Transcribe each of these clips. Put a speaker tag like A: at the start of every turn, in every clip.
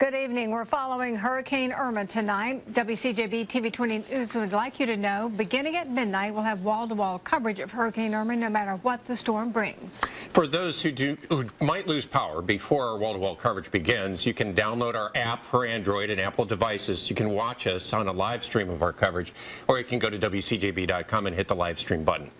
A: Good evening. We're following Hurricane Irma tonight. WCJB TV20 News would like you to know, beginning at midnight, we'll have wall-to-wall coverage of Hurricane Irma no matter what the storm brings.
B: For those who might lose power before our wall-to-wall coverage begins, you can download our app for Android and Apple devices. You can watch us on a live stream of our coverage, or you can go to WCJB.com and hit the live stream button.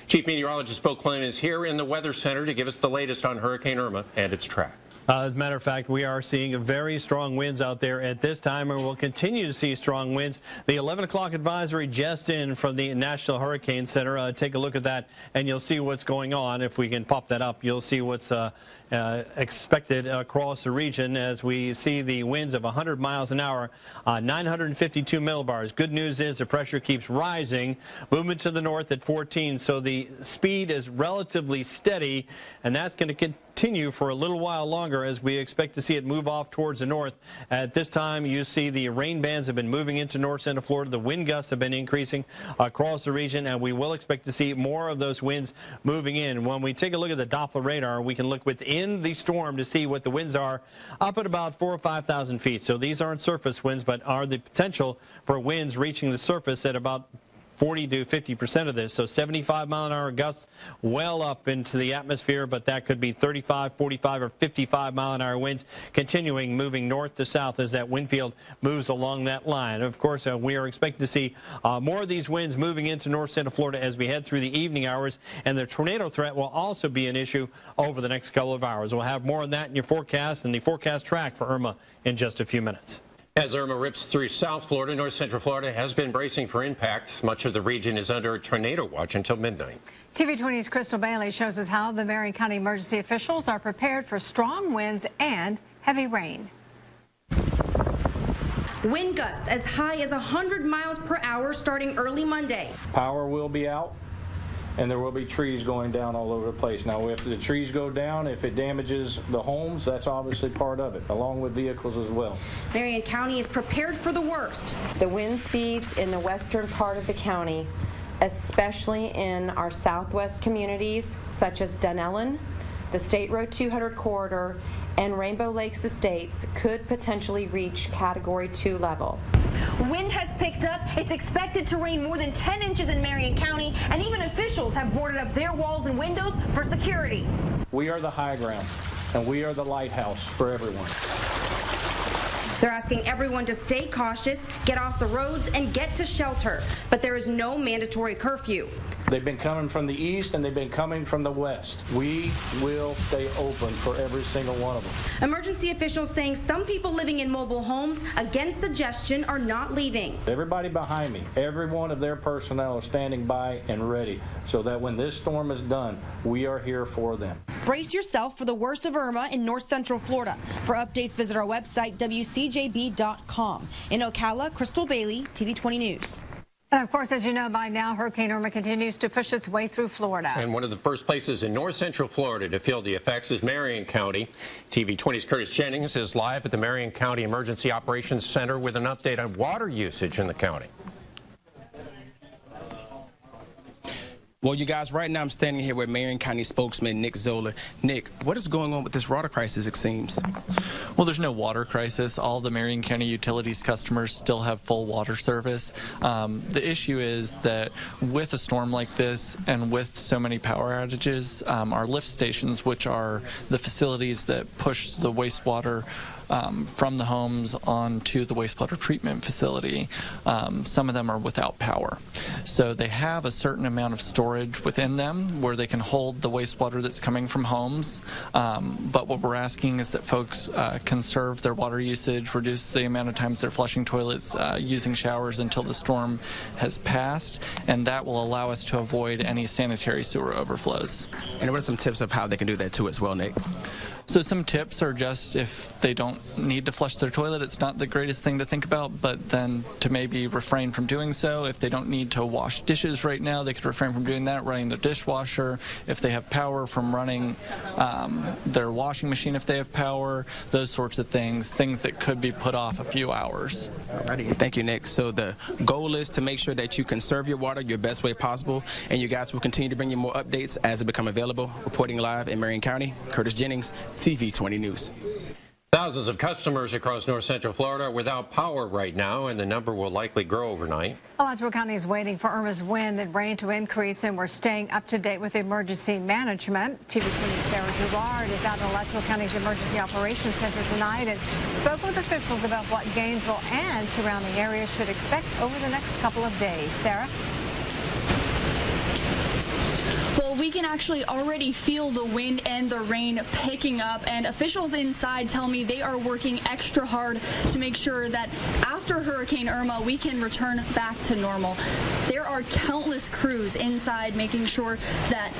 B: Chief Meteorologist Bill Clinton is here in the Weather Center to give us the latest on Hurricane Irma and its track.
C: As a matter of fact, we are seeing very strong winds out there at this time, and we'll continue to see strong winds. The 11 o'clock advisory just in from the National Hurricane Center. Take a look at that, and you'll see what's going on. If we can pop that up, you'll see what's expected across the region as we see the winds of 100 miles an hour, 952 millibars. Good news is the pressure keeps rising. Movement to the north at 14, so the speed is relatively steady, and that's going to continue for a little while longer as we expect to see it move off towards the north. At this time, you see the rain bands have been moving into north central Florida. The wind gusts have been increasing across the region, and we will expect to see more of those winds moving in. When we take a look at the Doppler radar, we can look within the storm to see what the winds are up at about 4,000 or 5,000 feet. So these aren't surface winds, but are the potential for winds reaching the surface at about 40 to 50% of this. So 75-mile-an-hour gusts well up into the atmosphere, but that could be 35, 45, or 55-mile-an-hour winds continuing moving north to south as that wind field moves along that line. Of course, we are expecting to see more of these winds moving into north central Florida as we head through the evening hours, and the tornado threat will also be an issue over the next couple of hours. We'll have more on that in your forecast and the forecast track for Irma in just a few minutes.
B: As Irma rips through South Florida, North Central Florida has been bracing for impact. Much of the region is under a tornado watch until midnight.
A: TV20's Crystal Bailey shows us how the Marion County emergency officials are prepared for strong winds and heavy rain.
D: Wind gusts as high as 100 miles per hour starting early Monday.
E: Power will be out, and there will be trees going down all over the place. Now, if the trees go down, if it damages the homes, that's obviously part of it, along with vehicles as well.
D: Marion County is prepared for the worst.
F: The wind speeds in the western part of the county, especially in our southwest communities, such as Dunellen, the State Road 200 corridor, and Rainbow Lakes Estates, could potentially reach Category 2 level.
D: Wind has picked up. It's expected to rain more than 10 inches in Marion County, and even officials have boarded up their walls and windows for security.
E: We are the high ground, and we are the lighthouse for everyone.
D: They're asking everyone to stay cautious, get off the roads, and get to shelter. But there is no mandatory curfew.
E: They've been coming from the east, and they've been coming from the west. We will stay open for every single one of them.
D: Emergency officials saying some people living in mobile homes, against suggestion, are not leaving.
E: Everybody behind me, every one of their personnel is standing by and ready so that when this storm is done, we are here for them.
D: Brace yourself for the worst of Irma in north central Florida. For updates, visit our website, WCJB.com. In Ocala, Crystal Bailey, TV20 News.
A: And of course, as you know by now, Hurricane Irma continues to push its way through Florida.
B: And one of the first places in north central Florida to feel the effects is Marion County. TV20's Curtis Jennings is live at the Marion County Emergency Operations Center with an update on water usage in the county.
G: Well, you guys, right now I'm standing here with Marion County spokesman Nick Zoller. Nick, what is going on with this water crisis, it seems?
H: Well, there's no water crisis. All the Marion County utilities customers still have full water service. The issue is that with a storm like this and with so many power outages, our lift stations, which are the facilities that push the wastewater from the homes onto the wastewater treatment facility, some of them are without power. So they have a certain amount of storage within them where they can hold the wastewater that's coming from homes. But what we're asking is that folks conserve their water usage, reduce the amount of times they're flushing toilets, using showers until the storm has passed, and that will allow us to avoid any sanitary sewer overflows.
G: And what are some tips of how they can do that too as well, Nick?
H: So some tips are just if they don't need to flush their toilet, it's not the greatest thing to think about, but then to maybe refrain from doing so. If they don't need to wash dishes right now, they could refrain from doing that, running their dishwasher. If they have power, from running their washing machine if they have power, those sorts of things that could be put off a few hours.
G: Alrighty, thank you, Nick. So the goal is to make sure that you conserve your water your best way possible, and you guys will continue to bring you more updates as they become available. Reporting live in Marion County, Curtis Jennings, TV20 News.
B: Thousands of customers across north central Florida are without power right now, and the number will likely grow overnight.
A: Alachua County is waiting for Irma's wind and rain to increase, and we're staying up to date with emergency management. TV20's Sarah Gerard is out at Alachua County's Emergency Operations Center tonight and spoke with officials about what Gainesville and surrounding areas should expect over the next couple of days. Sarah?
I: Well, we can actually already feel the wind and the rain picking up, and officials inside tell me they are working extra hard to make sure that after Hurricane Irma, we can return back to normal. There are countless crews inside making sure that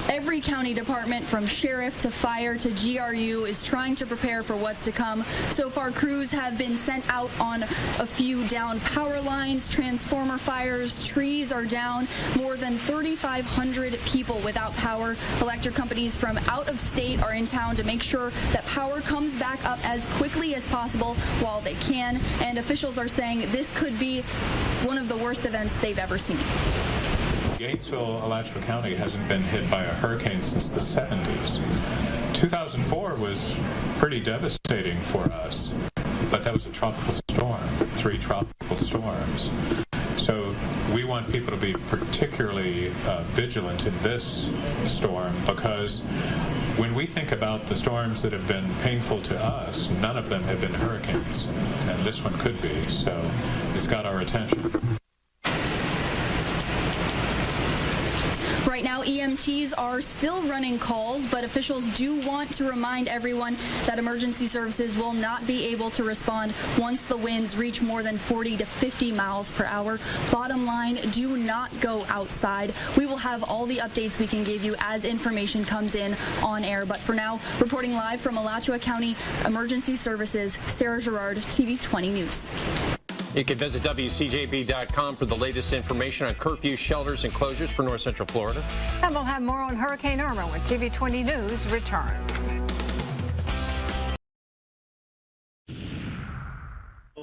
I: every county department, from sheriff to fire to GRU, is trying to prepare for what's to come. So far, crews have been sent out on a few down power lines, transformer fires, trees are down, more than 3,500 people without power. Electric companies from out of state are in town to make sure that power comes back up as quickly as possible while they can, and officials are saying this could be one of the worst events they've ever seen.
J: Gainesville, Alachua County hasn't been hit by a hurricane since the 70s. 2004 was pretty devastating for us, but that was a tropical storm, 3 tropical storms. So we want people to be particularly vigilant in this storm, because when we think about the storms that have been painful to us, none of them have been hurricanes, and this one could be, so it's got our attention.
I: Right now, EMTs are still running calls, but officials do want to remind everyone that emergency services will not be able to respond once the winds reach more than 40 to 50 miles per hour. Bottom line, do not go outside. We will have all the updates we can give you as information comes in on air. But for now, reporting live from Alachua County Emergency Services, Sarah Gerard, TV20 News.
B: You can visit WCJB.com for the latest information on curfew, shelters, and closures for north central Florida.
A: And we'll have more on Hurricane Irma when TV20 News returns.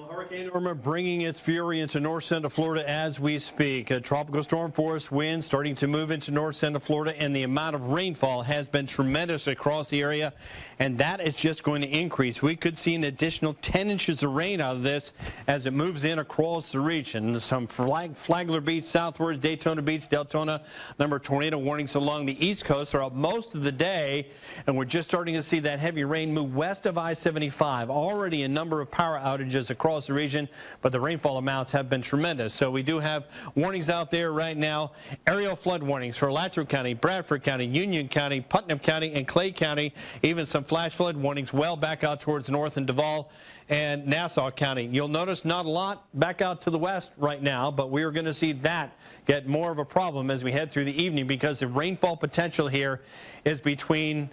C: Hurricane Irma bringing its fury into north central Florida as we speak. A tropical storm force wind starting to move into north central Florida, and the amount of rainfall has been tremendous across the area, and that is just going to increase. We could see an additional 10 inches of rain out of this as it moves in across the region. Some Flagler Beach southwards, Daytona Beach, Deltona, number of tornado warnings along the east coast throughout most of the day, and we're just starting to see that heavy rain move west of I-75. Already a number of power outages across the region, but the rainfall amounts have been tremendous. So we do have warnings out there right now. Aerial flood warnings for Alachua County, Bradford County, Union County, Putnam County, and Clay County. Even some flash flood warnings well back out towards the north in Duval and Nassau County. You'll notice not a lot back out to the west right now, but we are going to see that get more of a problem as we head through the evening, because the rainfall potential here is between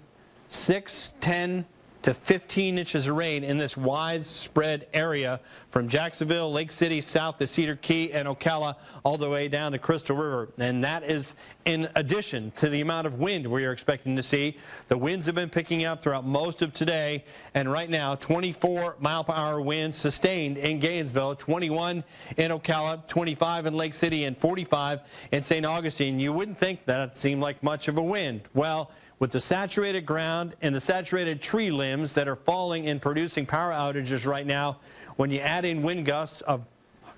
C: 6, 10, to 15 inches of rain in this widespread area from Jacksonville, Lake City, south to Cedar Key and Ocala, all the way down to Crystal River. And that is in addition to the amount of wind we are expecting to see. The winds have been picking up throughout most of today, and right now 24-mile-per-hour winds sustained in Gainesville, 21 in Ocala, 25 in Lake City, and 45 in St. Augustine. You wouldn't think that seemed like much of a wind. Well, with the saturated ground and the saturated tree limbs that are falling and producing power outages right now, when you add in wind gusts of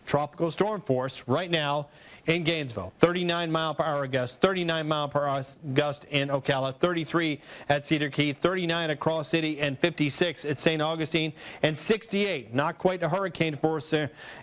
C: tropical storm force right now in Gainesville, 39-mile-per-hour gust, 39-mile-per-hour gust in Ocala, 33 at Cedar Key, 39 at Cross City, and 56 at St. Augustine, and 68, not quite a hurricane force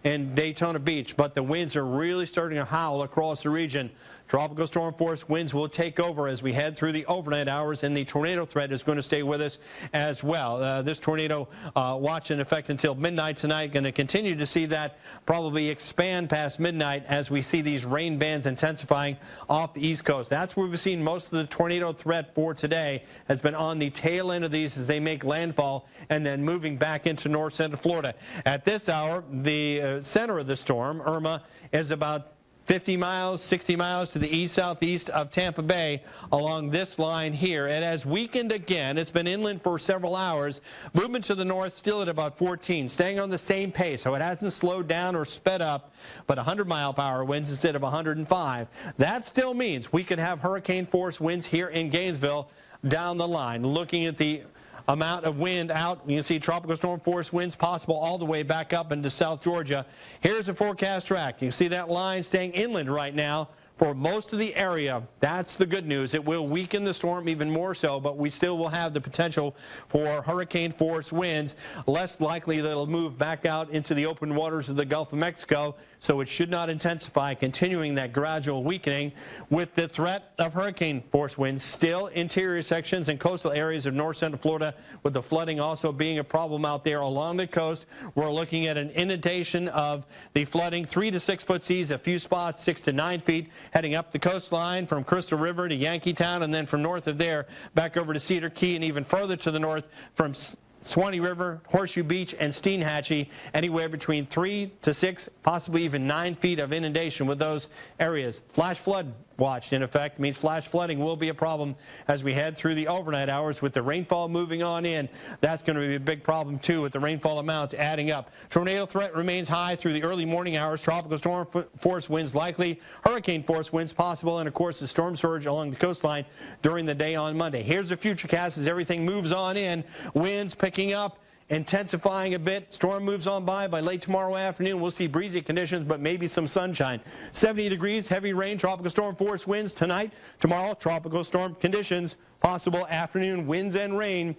C: in Daytona Beach, but the winds are really starting to howl across the region. Tropical storm force winds will take over as we head through the overnight hours, and the tornado threat is going to stay with us as well. This tornado watch in effect until midnight tonight. Going to continue to see that probably expand past midnight as we see these rain bands intensifying off the East Coast. That's where we've seen most of the tornado threat for today has been on the tail end of these as they make landfall and then moving back into north central Florida. At this hour, the center of the storm, Irma, is about 50 miles, 60 miles to the east-southeast of Tampa Bay along this line here. It has weakened again. It's been inland for several hours. Movement to the north still at about 14, staying on the same pace. So it hasn't slowed down or sped up, but 100-mile-per-hour winds instead of 105. That still means we could have hurricane-force winds here in Gainesville down the line. Looking at the amount of wind out. You can see tropical storm force winds possible all the way back up into South Georgia. Here's a forecast track. You can see that line staying inland right now for most of the area. That's the good news. It will weaken the storm even more so, but we still will have the potential for hurricane force winds. Less likely that it'll move back out into the open waters of the Gulf of Mexico, so it should not intensify, continuing that gradual weakening with the threat of hurricane force winds still interior sections and coastal areas of north central Florida, with the flooding also being a problem out there along the coast. We're looking at an inundation of the flooding, 3 to 6 foot seas, a few spots 6 to 9 feet, heading up the coastline from Crystal River to Yankeetown, and then from north of there back over to Cedar Key, and even further to the north from Swanee River, Horseshoe Beach, and Steinhatchee, anywhere between 3 to 6, possibly even 9 feet of inundation with those areas. Flash flood watch, in effect, means flash flooding will be a problem as we head through the overnight hours with the rainfall moving on in. That's going to be a big problem, too, with the rainfall amounts adding up. Tornado threat remains high through the early morning hours. Tropical storm force winds likely, hurricane force winds possible, and, of course, the storm surge along the coastline during the day on Monday. Here's the futurecast as everything moves on in. Winds picking up, intensifying a bit. Storm moves on by late tomorrow afternoon. We'll see breezy conditions, but maybe some sunshine. 70 degrees, heavy rain, tropical storm force winds tonight. Tomorrow, tropical storm conditions, possible afternoon winds and rain,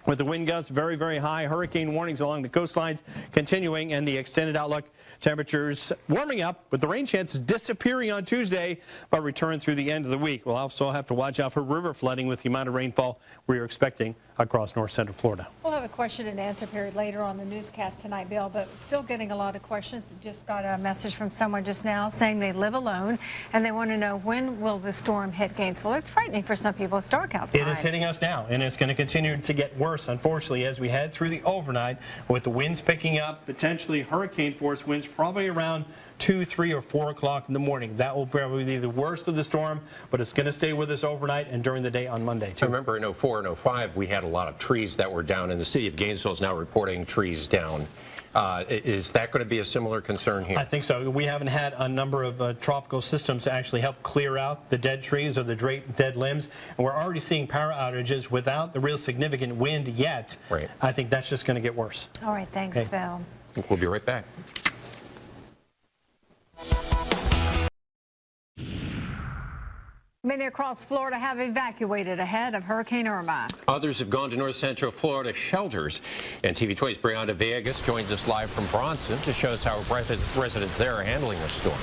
C: with the wind gusts very, very high. Hurricane warnings along the coastlines continuing, and the extended outlook. Temperatures warming up with the rain chances disappearing on Tuesday, but return through the end of the week. We'll also have to watch out for river flooding with the amount of rainfall we are expecting across north central Florida.
A: We'll have a question and answer period later on the newscast tonight, Bill, but still getting a lot of questions. Just got a message from someone just now saying they live alone and they want to know, when will the storm hit Gainesville? It's frightening for some people. It's dark outside.
C: It is hitting us now, and it's going to continue to get worse, unfortunately, as we head through the overnight with the winds picking up, potentially hurricane force winds probably around 2, 3, or 4 o'clock in the morning. That will probably be the worst of the storm, but it's going to stay with us overnight and during the day on Monday, too.
B: I remember in 04 and 05, we had a lot of trees that were down, and the city of Gainesville is now reporting trees down. Is that going to be a similar concern here?
C: I think so. We haven't had a number of tropical systems to actually help clear out the dead trees or the dead limbs, and we're already seeing power outages without the real significant wind yet.
B: Right.
C: I think that's just going to get worse.
A: All right, thanks, Phil.
B: We'll be right back.
A: Many across Florida have evacuated ahead of Hurricane Irma.
B: Others have gone to north central Florida shelters. And TV20's Brianna Villegas joins us live from Bronson to show us how residents there are handling the storm.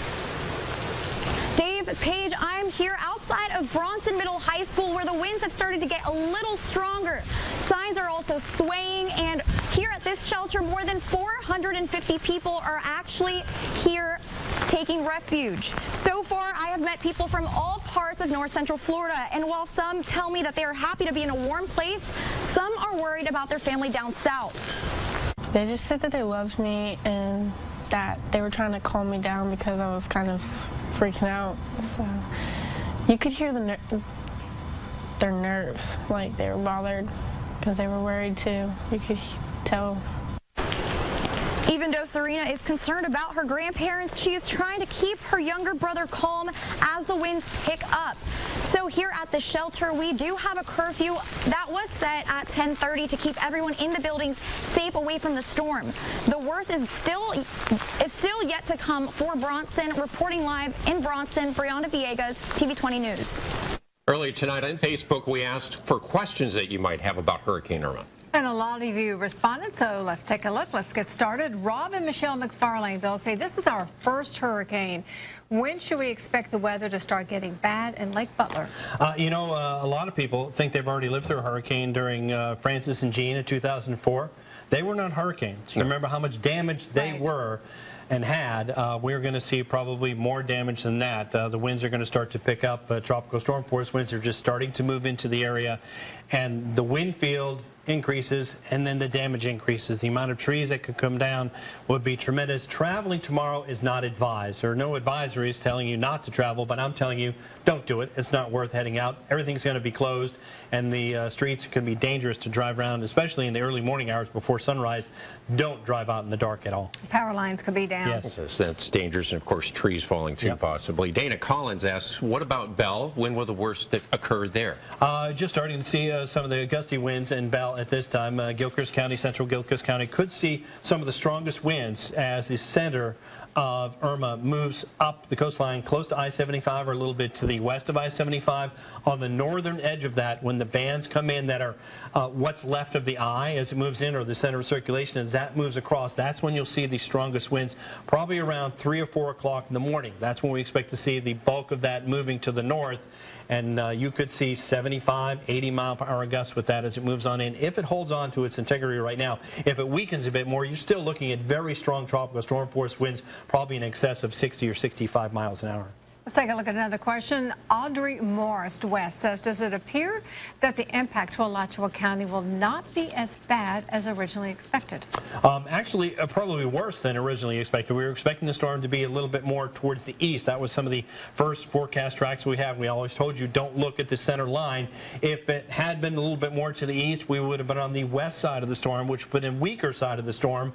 K: Dave, Paige, I'm here outside of Bronson Middle High School, where the winds have started to get a little stronger. Signs are also swaying, and here at this shelter, more than 450 people are actually here taking refuge. So far, I have met people from all parts of north central Florida, and while some tell me that they are happy to be in a warm place, some are worried about their family down south.
L: They just said that they loved me and that they were trying to calm me down because I was kind of freaking out. So you could hear their nerves, like they were bothered because they were worried too. You could tell.
K: Even though Serena is concerned about her grandparents, she is trying to keep her younger brother calm as the winds pick up. So here at the shelter, we do have a curfew that was set at 10:30 to keep everyone in the buildings safe away from the storm. The worst is still yet to come for Bronson. Reporting live in Bronson, Brianna Villegas, TV20 News.
B: Earlier tonight on Facebook, we asked for questions that you might have about Hurricane Irma.
A: And a lot of you responded, so let's take a look. Let's get started. Rob and Michelle McFarlane, Bill, say this is our first hurricane. When should we expect the weather to start getting bad in Lake Butler?
C: A lot of people think they've already lived through a hurricane during Francis and Jean in 2004. They were not hurricanes. No. Remember how much damage they were and had. We're going to see probably more damage than that. The winds are going to start to pick up. Tropical storm force winds are just starting to move into the area, and the wind field increases, and then the damage increases. The amount of trees that could come down would be tremendous. Traveling tomorrow is not advised. There are no advisories telling you not to travel, but I'm telling you, don't do it. It's not worth heading out. Everything's going to be closed, and the streets can be dangerous to drive around, especially in the early morning hours before sunrise. Don't drive out in the dark at all.
A: Power lines could be down.
C: Yes.
B: That's dangerous, and of course trees falling too, possibly. Dana Collins asks, what about Bell? When will the worst occur there?
C: Just starting to see some of the gusty winds in Bell well at this time. Gilchrist County, central Gilchrist County could see some of the strongest winds as the center of Irma moves up the coastline close to I-75 or a little bit to the west of I-75. On the northern edge of that, when the bands come in that are what's left of the eye as it moves in, or the center of circulation, as that moves across, that's when you'll see the strongest winds, probably around 3 or 4 o'clock in the morning. That's when we expect to see the bulk of that moving to the north. And you could see 75, 80-mile-per-hour gusts with that as it moves on in. If it holds on to its integrity right now, if it weakens a bit more, you're still looking at very strong tropical storm force winds, probably in excess of 60 or 65 miles an hour.
A: Let's take a look at another question. Audrey Morris West says, does it appear that the impact to Alachua County will not be as bad as originally expected?
C: Actually, probably worse than originally expected. We were expecting the storm to be a little bit more towards the east. That was some of the first forecast tracks we have. We always told you don't look at the center line. If it had been a little bit more to the east, we would have been on the west side of the storm, which would have been weaker side of the storm,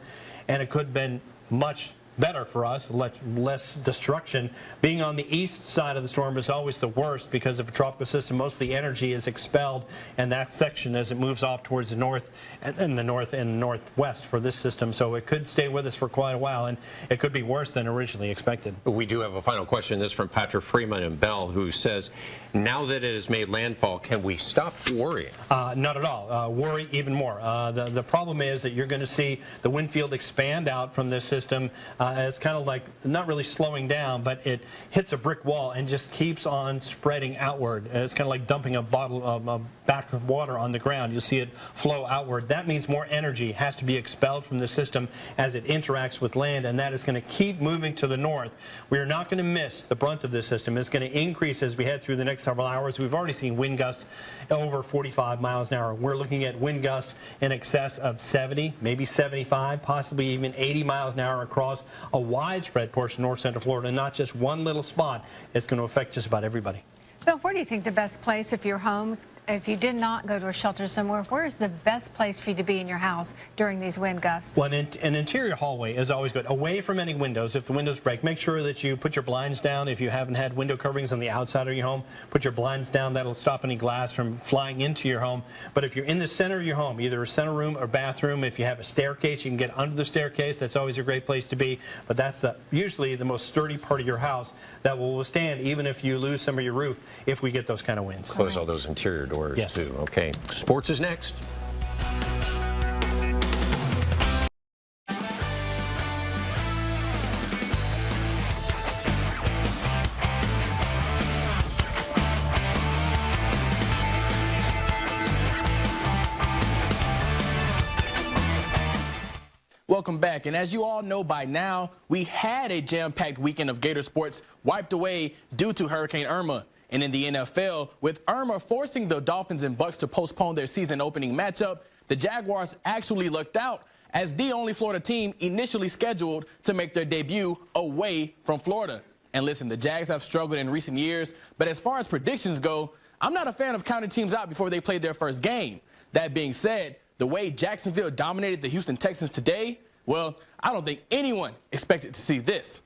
C: and it could have been much better for us, less destruction. Being on the east side of the storm is always the worst because of a tropical system. Most of the energy is expelled in that section as it moves off towards the north and the north and northwest for this system. So it could stay with us for quite a while, and it could be worse than originally expected.
B: We do have a final question. This from Patrick Freeman in Bell, who says, now that it has made landfall, can we stop worrying?
C: Not at all. Worry even more. The problem is that you're going to see the wind field expand out from this system. It's kind of like not really slowing down, but it hits a brick wall and just keeps on spreading outward. It's kind of like dumping a bottle of a back of water on the ground. You'll see it flow outward. That means more energy has to be expelled from the system as it interacts with land, and that is going to keep moving to the north. We are not going to miss the brunt of this system. It's going to increase as we head through the next several hours. We've already seen wind gusts over 45 miles an hour. We're looking at wind gusts in excess of 70, maybe 75, possibly even 80 miles an hour across a widespread portion of north central Florida, not just one little spot. It's going to affect just about everybody.
A: Bill, where do you think the best place, if you're home, if you did not go to a shelter somewhere, where is the best place for you to be in your house during these wind gusts?
C: Well, an interior hallway is always good. Away from any windows. If the windows break, make sure that you put your blinds down. If you haven't had window coverings on the outside of your home, put your blinds down. That'll stop any glass from flying into your home. But if you're in the center of your home, either a center room or bathroom, if you have a staircase, you can get under the staircase. That's always a great place to be. But that's usually the most sturdy part of your house that will withstand even if you lose some of your roof if we get those kind of winds.
B: Close all those interior doors,
C: yes,
B: too. Okay. Sports is next.
G: Welcome back, and as you all know by now, we had a jam-packed weekend of Gator sports wiped away due to Hurricane Irma. And in the NFL, with Irma forcing the Dolphins and Bucs to postpone their season-opening matchup, the Jaguars actually lucked out as the only Florida team initially scheduled to make their debut away from Florida. And listen, the Jags have struggled in recent years, but as far as predictions go, I'm not a fan of counting teams out before they play their first game. That being said, the way Jacksonville dominated the Houston Texans today, well, I don't think anyone expected to see this.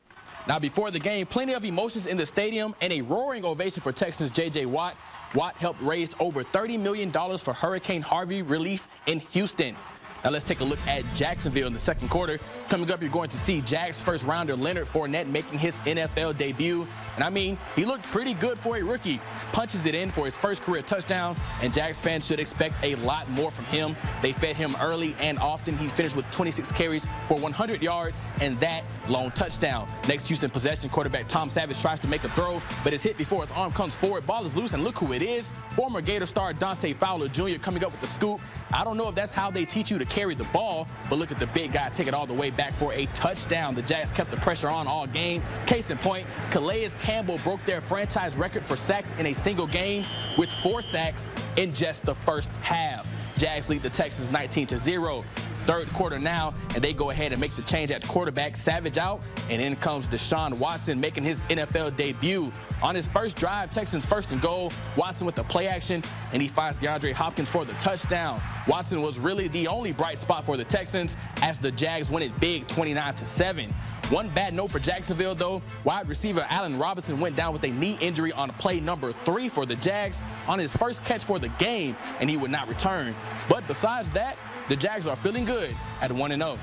G: Now, before the game, plenty of emotions in the stadium and a roaring ovation for Texans J.J. Watt. Watt helped raise over $30 million for Hurricane Harvey relief in Houston. Now let's take a look at Jacksonville in the second quarter. Coming up, you're going to see Jags first-rounder Leonard Fournette making his NFL debut. And I mean, he looked pretty good for a rookie. Punches it in for his first career touchdown, and Jags fans should expect a lot more from him. They fed him early and often. He finished with 26 carries for 100 yards and that lone touchdown. Next Houston possession, quarterback Tom Savage tries to make a throw, but is hit before his arm comes forward. Ball is loose, and look who it is. Former Gator star Dante Fowler Jr. coming up with the scoop. I don't know if that's how they teach you to carry the ball, but look at the big guy take it all the way back for a touchdown. The Jags kept the pressure on all game. Case in point, Calais Campbell broke their franchise record for sacks in a single game with 4 sacks in just the first half. Jags lead the Texans 19-0. third quarter now, and they go ahead and make the change at quarterback. Savage out, and in comes Deshaun Watson making his NFL debut. On his first drive, Texans 1st and goal. Watson with the play action, and he finds DeAndre Hopkins for the touchdown. Watson was really the only bright spot for the Texans as the Jags win it big 29-7. One bad note for Jacksonville, though. Wide receiver Allen Robinson went down with a knee injury on play number 3 for the Jags on his first catch for the game, and he would not return. But besides that, the Jags are feeling good at 1-0.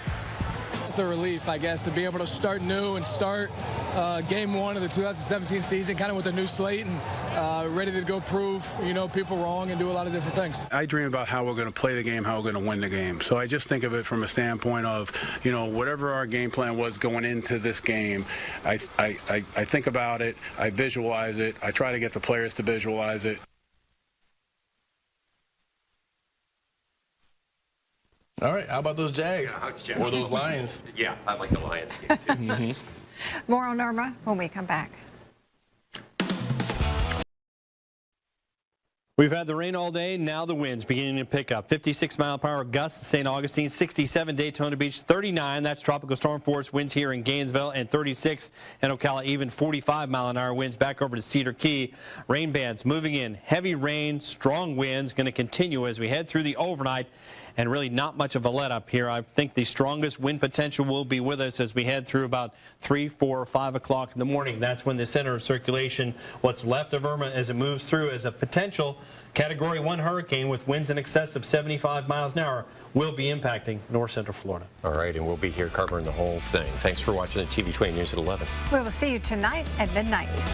M: It's a relief, I guess, to be able to start new and start game 1 of the 2017 season kind of with a new slate and ready to go prove, people wrong and do a lot of different things.
N: I dream about how we're going to play the game, how we're going to win the game. So I just think of it from a standpoint of, whatever our game plan was going into this game, I think about it, I visualize it, I try to get the players to visualize it.
G: All right, how about those Jags? Or those Lions?
B: Yeah, I like the Lions game, too.
A: More on Irma when we come back.
C: We've had the rain all day. Now the winds beginning to pick up. 56-mile-per-hour gusts, St. Augustine, 67 Daytona Beach, 39. That's tropical storm force winds here in Gainesville, and 36 in Ocala, even 45-mile-an-hour winds back over to Cedar Key. Rain bands moving in. Heavy rain, strong winds going to continue as we head through the overnight. And really not much of a let-up here. I think the strongest wind potential will be with us as we head through about 3, 4, or 5 o'clock in the morning. That's when the center of circulation, what's left of Irma as it moves through as a potential Category 1 hurricane with winds in excess of 75 miles an hour, will be impacting north central Florida. All right, and we'll be here covering the whole thing. Thanks for watching the TV20 News at 11.
A: We will see you tonight at midnight.